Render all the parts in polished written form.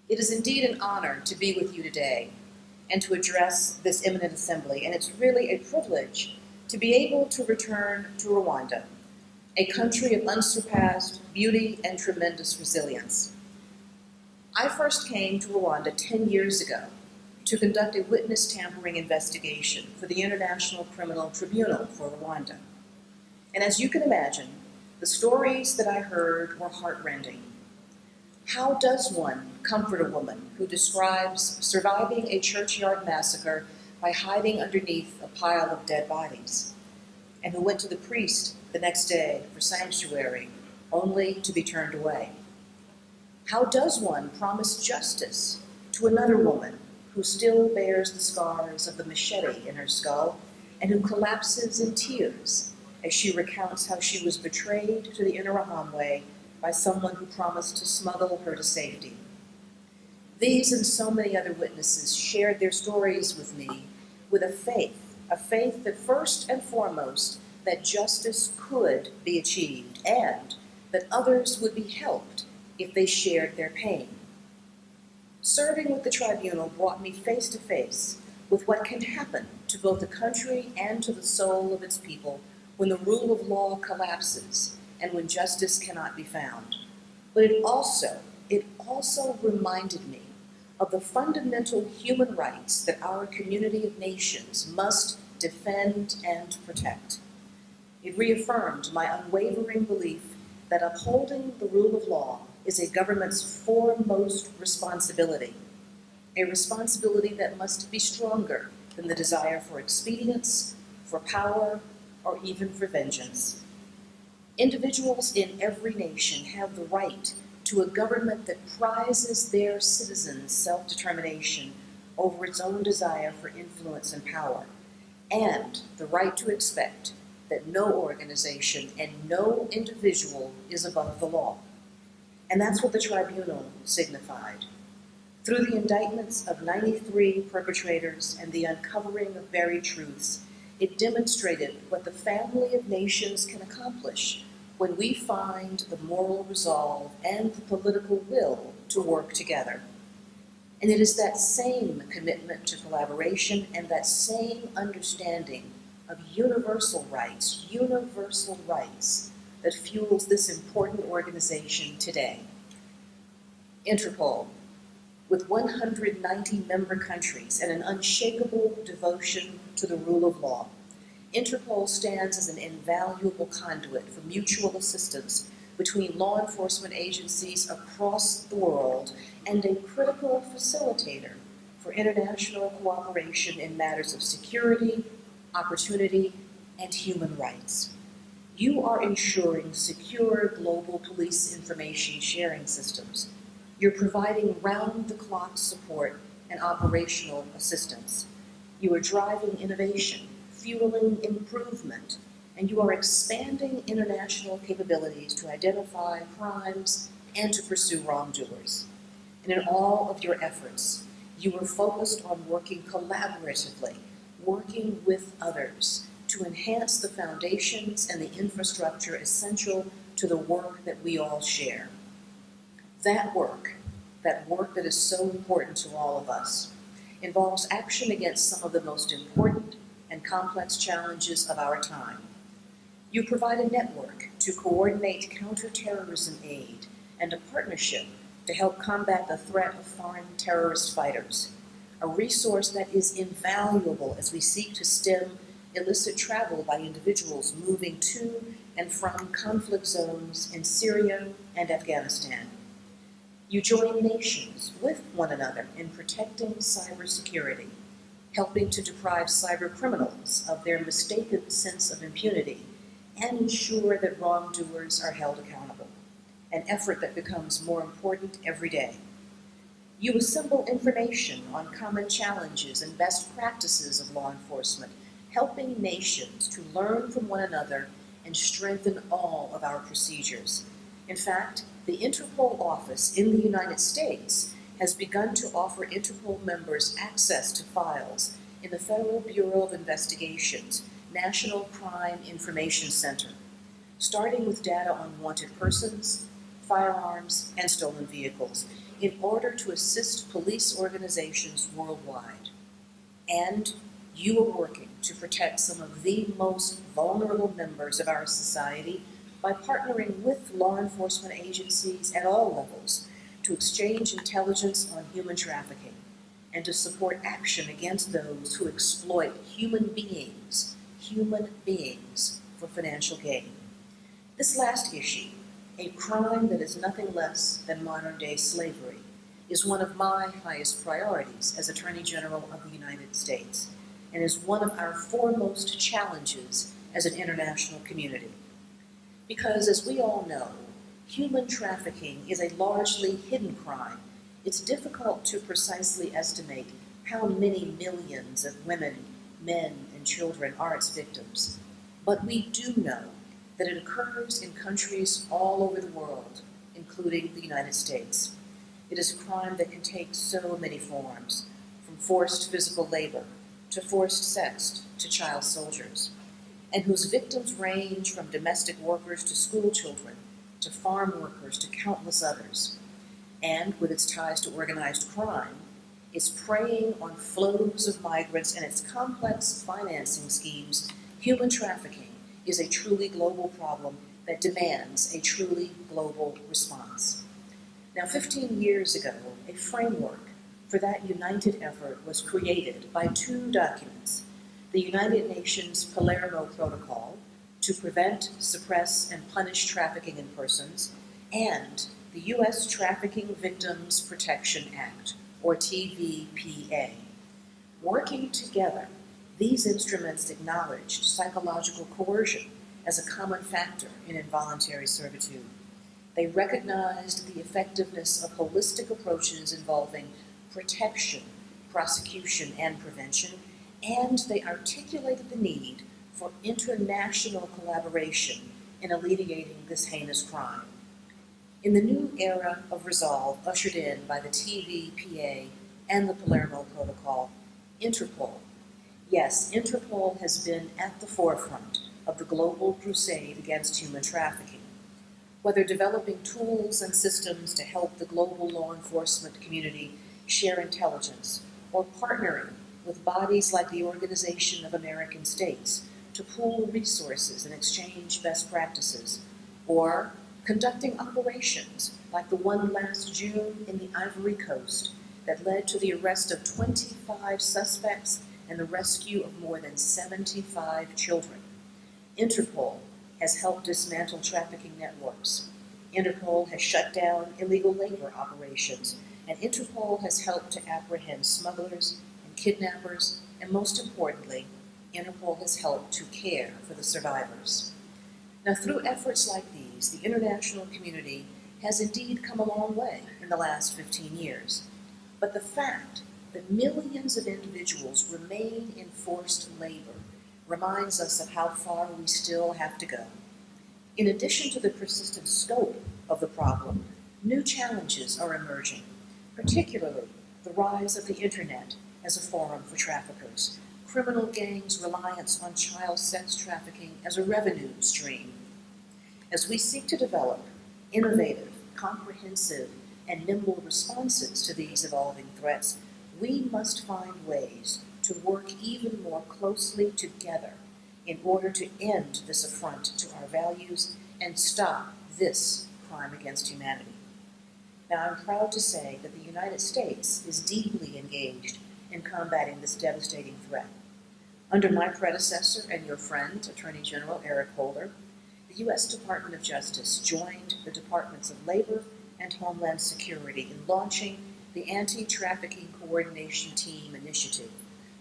It is indeed an honor to be with you today and to address this eminent assembly, and it's really a privilege to be able to return to Rwanda, a country of unsurpassed beauty and tremendous resilience. I first came to Rwanda 10 years ago to conduct a witness tampering investigation for the International Criminal Tribunal for Rwanda. And as you can imagine, the stories that I heard were heartrending. How does one comfort a woman who describes surviving a churchyard massacre by hiding underneath a pile of dead bodies, and who went to the priest the next day for sanctuary only to be turned away? How does one promise justice to another woman who still bears the scars of the machete in her skull and who collapses in tears as she recounts how she was betrayed to the Interahamwe by someone who promised to smuggle her to safety? These and so many other witnesses shared their stories with me with a faith that first and foremost that justice could be achieved and that others would be helped if they shared their pain. Serving with the tribunal brought me face to face with what can happen to both the country and to the soul of its people when the rule of law collapses and when justice cannot be found. But it also reminded me of the fundamental human rights that our community of nations must defend and protect. It reaffirmed my unwavering belief that upholding the rule of law is a government's foremost responsibility, a responsibility that must be stronger than the desire for expedience, for power, or even for vengeance. Individuals in every nation have the right to a government that prizes their citizens' self-determination over its own desire for influence and power, and the right to expect that no organization and no individual is above the law. And that's what the tribunal signified. Through the indictments of 93 perpetrators and the uncovering of buried truths, it demonstrated what the family of nations can accomplish when we find the moral resolve and the political will to work together. And it is that same commitment to collaboration and that same understanding of universal rights that fuels this important organization today. Interpol, with 190 member countries and an unshakable devotion to the rule of law, Interpol stands as an invaluable conduit for mutual assistance between law enforcement agencies across the world and a critical facilitator for international cooperation in matters of security, opportunity, and human rights. You are ensuring secure global police information sharing systems. You're providing round-the-clock support and operational assistance. You are driving innovation, fueling improvement, and you are expanding international capabilities to identify crimes and to pursue wrongdoers. And in all of your efforts, you are focused on working collaboratively, working with others to enhance the foundations and the infrastructure essential to the work that we all share. That work that is so important to all of us, involves action against some of the most important and complex challenges of our time. You provide a network to coordinate counterterrorism aid and a partnership to help combat the threat of foreign terrorist fighters, a resource that is invaluable as we seek to stem illicit travel by individuals moving to and from conflict zones in Syria and Afghanistan. You join nations with one another in protecting cybersecurity, helping to deprive cyber criminals of their mistaken sense of impunity and ensure that wrongdoers are held accountable, an effort that becomes more important every day. You assemble information on common challenges and best practices of law enforcement, helping nations to learn from one another and strengthen all of our procedures. In fact, the Interpol office in the United States has begun to offer Interpol members access to files in the Federal Bureau of Investigation's National Crime Information Center, starting with data on wanted persons, firearms, and stolen vehicles in order to assist police organizations worldwide. And you are working to protect some of the most vulnerable members of our society by partnering with law enforcement agencies at all levels to exchange intelligence on human trafficking and to support action against those who exploit human beings for financial gain. This last issue, a crime that is nothing less than modern-day slavery, is one of my highest priorities as Attorney General of the United States and is one of our foremost challenges as an international community. Because, as we all know, human trafficking is a largely hidden crime. It's difficult to precisely estimate how many millions of women, men, and children are its victims. But we do know that it occurs in countries all over the world, including the United States. It is a crime that can take so many forms, from forced physical labor to forced sex to child soldiers, and whose victims range from domestic workers to school children to farm workers to countless others. And with its ties to organized crime, its preying on flows of migrants and its complex financing schemes, human trafficking is a truly global problem that demands a truly global response. Now, 15 years ago, a framework for that united effort was created by two documents: the United Nations Palermo Protocol to prevent, suppress, and punish trafficking in persons, and the U.S. Trafficking Victims Protection Act, or TVPA. Working together, these instruments acknowledged psychological coercion as a common factor in involuntary servitude. They recognized the effectiveness of holistic approaches involving protection, prosecution, and prevention, and they articulated the need for international collaboration in alleviating this heinous crime. In the new era of resolve ushered in by the TVPA and the Palermo Protocol, Interpol, yes, Interpol has been at the forefront of the global crusade against human trafficking. Whether developing tools and systems to help the global law enforcement community share intelligence, or partnering with bodies like the Organization of American States to pool resources and exchange best practices, or conducting operations like the one last June in the Ivory Coast that led to the arrest of 25 suspects and the rescue of more than 75 children. Interpol has helped dismantle trafficking networks. Interpol has shut down illegal labor operations, and Interpol has helped to apprehend smugglers and kidnappers, and most importantly, Interpol has helped to care for the survivors. Now, through efforts like these, the international community has indeed come a long way in the last 15 years. But the fact that millions of individuals remain in forced labor reminds us of how far we still have to go. In addition to the persistent scope of the problem, new challenges are emerging, particularly the rise of the Internet as a forum for traffickers, criminal gangs' reliance on child sex trafficking as a revenue stream. As we seek to develop innovative, comprehensive, and nimble responses to these evolving threats, we must find ways to work even more closely together in order to end this affront to our values and stop this crime against humanity. Now, I'm proud to say that the United States is deeply engaged in combating this devastating threat. Under my predecessor and your friend, Attorney General Eric Holder, the U.S. Department of Justice joined the Departments of Labor and Homeland Security in launching the Anti-Trafficking Coordination Team Initiative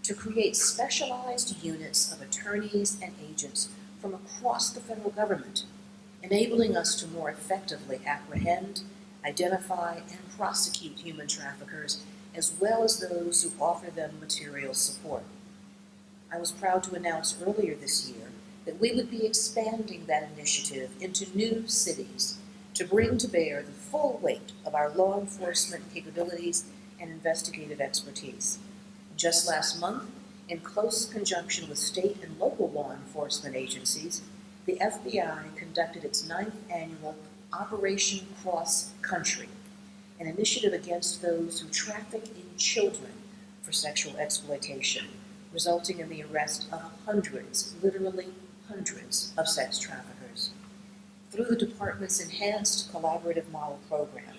to create specialized units of attorneys and agents from across the federal government, enabling us to more effectively apprehend, identify, and prosecute human traffickers, as well as those who offer them material support. I was proud to announce earlier this year that we would be expanding that initiative into new cities to bring to bear the full weight of our law enforcement capabilities and investigative expertise. Just last month, in close conjunction with state and local law enforcement agencies, the FBI conducted its 9th annual Operation Cross Country, an initiative against those who traffic in children for sexual exploitation, resulting in the arrest of hundreds, literally hundreds, of sex traffickers. Through the department's enhanced collaborative model program,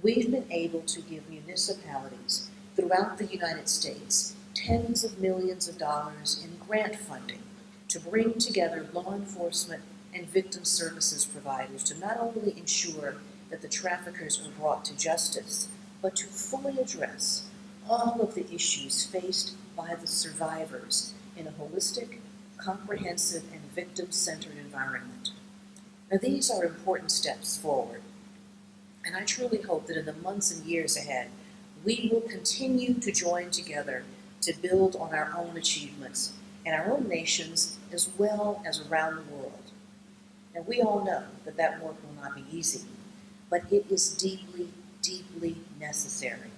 we've been able to give municipalities throughout the United States tens of millions of dollars in grant funding to bring together law enforcement and victim services providers to not only ensure that the traffickers are brought to justice, but to fully address all of the issues faced by the survivors in a holistic, comprehensive, and victim-centered environment. Now, these are important steps forward, and I truly hope that in the months and years ahead, we will continue to join together to build on our own achievements in our own nations as well as around the world. Now, we all know that that work will not be easy, but it is deeply, deeply necessary.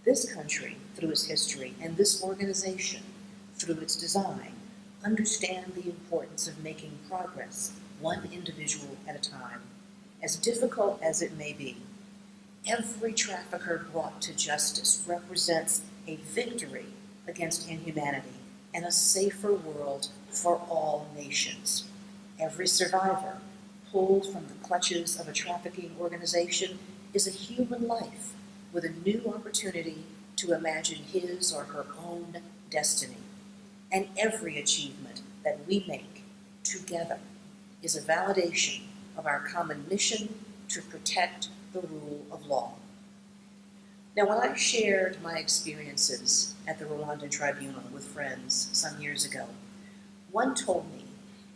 This country, through its history, and this organization, through its design, understand the importance of making progress, one individual at a time, as difficult as it may be. Every trafficker brought to justice represents a victory against inhumanity and a safer world for all nations. Every survivor pulled from the clutches of a trafficking organization is a human life with a new opportunity to imagine his or her own destiny. And every achievement that we make together is a validation of our common mission to protect the rule of law. Now, when I shared my experiences at the Rwandan Tribunal with friends some years ago, one told me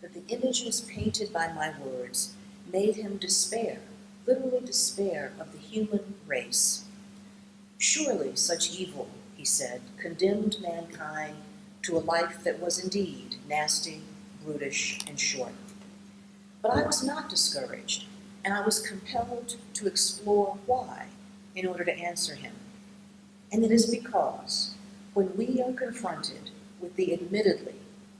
that the images painted by my words made him despair, literally despair, of the human race. Surely such evil, he said, condemned mankind to a life that was indeed nasty, brutish, and short. But I was not discouraged, and I was compelled to explore why in order to answer him. And it is because when we are confronted with the admittedly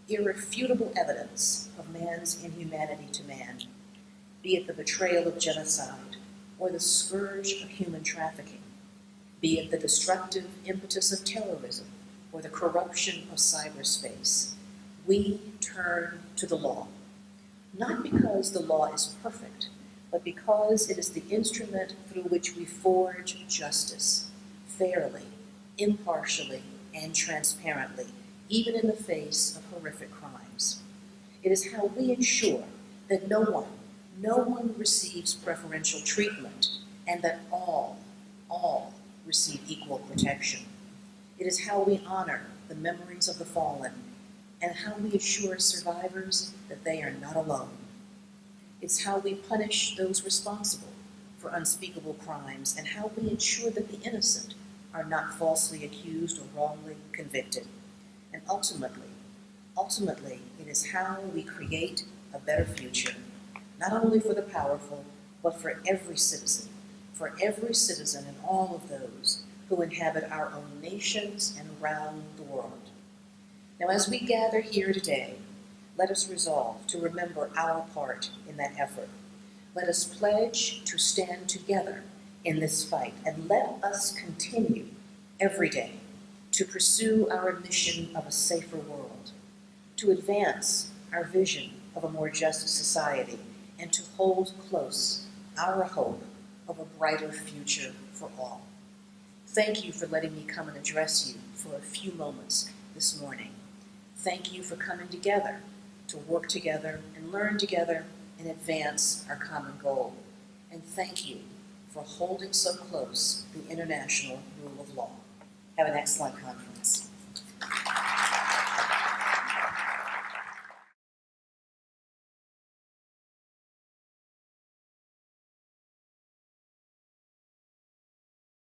irrefutable evidence of man's inhumanity to man, be it the betrayal of genocide or the scourge of human trafficking, be it the destructive impetus of terrorism or the corruption of cyberspace, we turn to the law. Not because the law is perfect, but because it is the instrument through which we forge justice, fairly, impartially, and transparently, even in the face of horrific crimes. It is how we ensure that no one receives preferential treatment, and that all receive equal protection. It is how we honor the memories of the fallen, and how we assure survivors that they are not alone. It's how we punish those responsible for unspeakable crimes, and how we ensure that the innocent are not falsely accused or wrongly convicted. And ultimately, it is how we create a better future, not only for the powerful, but for every citizen and all of those who inhabit our own nations and around the world. Now, as we gather here today, let us resolve to remember our part in that effort. Let us pledge to stand together in this fight, and let us continue every day to pursue our mission of a safer world, to advance our vision of a more just society, and to hold close our hope of a brighter future for all. Thank you for letting me come and address you for a few moments this morning. Thank you for coming together to work together and learn together and advance our common goal. And thank you for holding so close the international rule of law. Have an excellent conference.